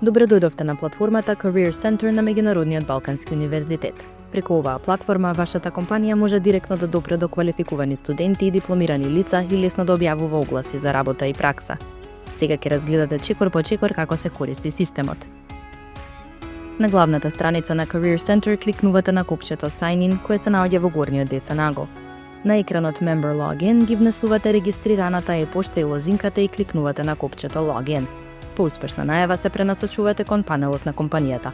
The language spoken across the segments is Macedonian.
Добре дојдовте на платформата Career Center на Меѓународниот Балкански универзитет. Преку оваа платформа, вашата компанија може директно да допре до квалификувани студенти и дипломирани лица и лесно да објавува огласи за работа и пракса. Сега ќе разгледате чекор по чекор како се користи системот. На главната страница на Career Center кликнувате на копчето Sign In, кое се наоѓа во горниот десен агол. На екранот Member Login ги внесувате регистрираната e-пошта и лозинката и кликнувате на копчето Login. По успешна најава се пренасочувате кон панелот на компанијата.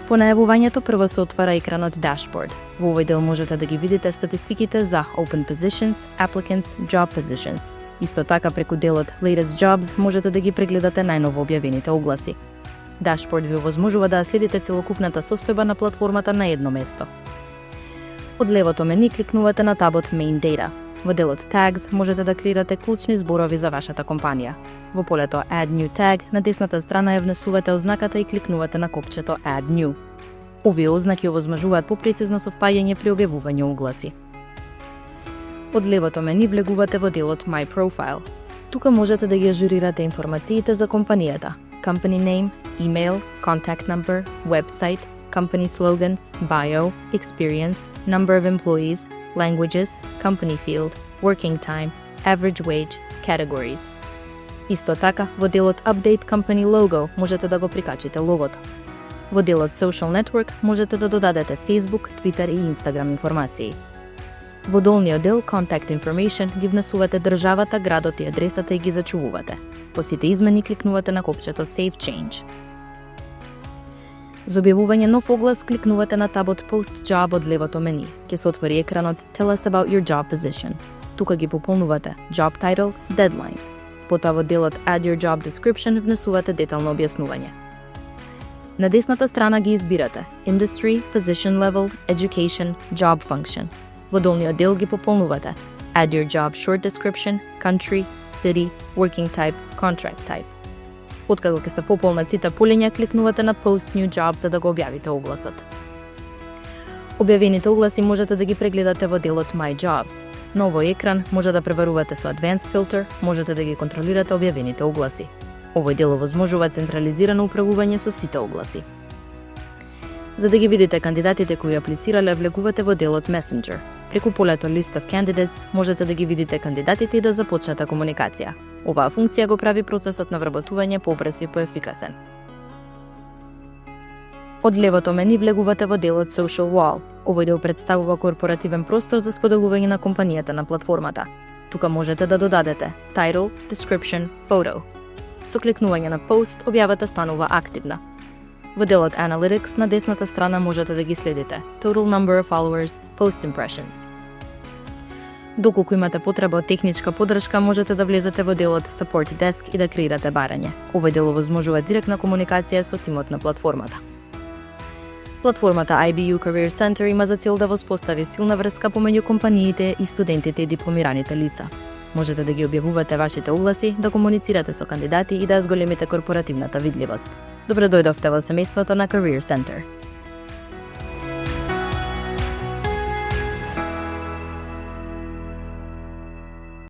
По најавувањето прво се отвара екранот Dashboard. Во овој дел можете да ги видите статистиките за Open Positions, Applicants, Job Positions. Исто така преку делот Latest Jobs можете да ги прегледате најново објавените огласи. Dashboard ви овозможува да следите целокупната состојба на платформата на едно место. Од левото мени кликнувате на табот Main Data. Во делот Tags можете да креирате клучни зборови за вашата компанија. Во полето Add New Tag на десната страна ја внесувате ознаката и кликнувате на копчето Add New. Овие ознаки овозможуваат попрецизно совпаѓање при објавување огласи. Од левото мени влегувате во делот My Profile. Тука можете да ги ажурирате информациите за компанијата: company name, email, contact number, website, company slogan, bio, experience, number of employees, languages, company field, working time, average wage, categories. Исто така, во делот Update Company Logo можете да го прикачите логото. Во делот Social Network можете да додадете Facebook, Twitter и Instagram информации. Во долниот дел Contact Information ги внесувате државата, градот и адресата и ги зачувувате. По сите измени кликнувате на копчето Save Change. За објавување нов оглас кликнувате на табот Post Job од левото мени. Ќе се отвори екранот Tell us about your job position. Тука ги пополнувате Job Title, Deadline. Потоа во делот Add your job description внесувате детално објаснување. На десната страна ги избирате Industry, Position Level, Education, Job Function. Во долниот дел ги пополнувате Add your job short description, Country, City, Working Type, Contract Type. Откако ќе се пополнат сите полиња, кликнувате на Post New Job за да го објавите огласот. Објавените огласи можете да ги прегледате во делот My Jobs. На овој екран може да пребарувате со Advanced Filter, можете да ги контролирате објавените огласи. Овој дел овозможува централизирано управување со сите огласи. За да ги видите кандидатите кои аплицирале, влегувате во делот Messenger. Преку полето List of Candidates можете да ги видите кандидатите и да започнете комуникација. Оваа функција го прави процесот на вработување побрз и поефикасен. Од левото мени влегувате во делот Social Wall. Овој дел представува корпоративен простор за споделување на компанијата на платформата. Тука можете да додадете Title, Description, Photo. Со кликнување на Post, објавата станува активна. Во делот Analytics на десната страна можете да ги следите Total Number of Followers, Post Impressions. Доколку имате потреба од техничка поддршка, можете да влезете во делот Support Desk и да креирате барање. Овој дел овозможува директна комуникација со тимот на платформата. Платформата IBU Career Center има за цел да воспостави силна врска помеѓу компаниите и студентите и дипломираните лица. Можете да ги објавувате вашите огласи, да комуницирате со кандидати и да зголемите корпоративната видливост. Добре дојдовте во семејството на Career Center.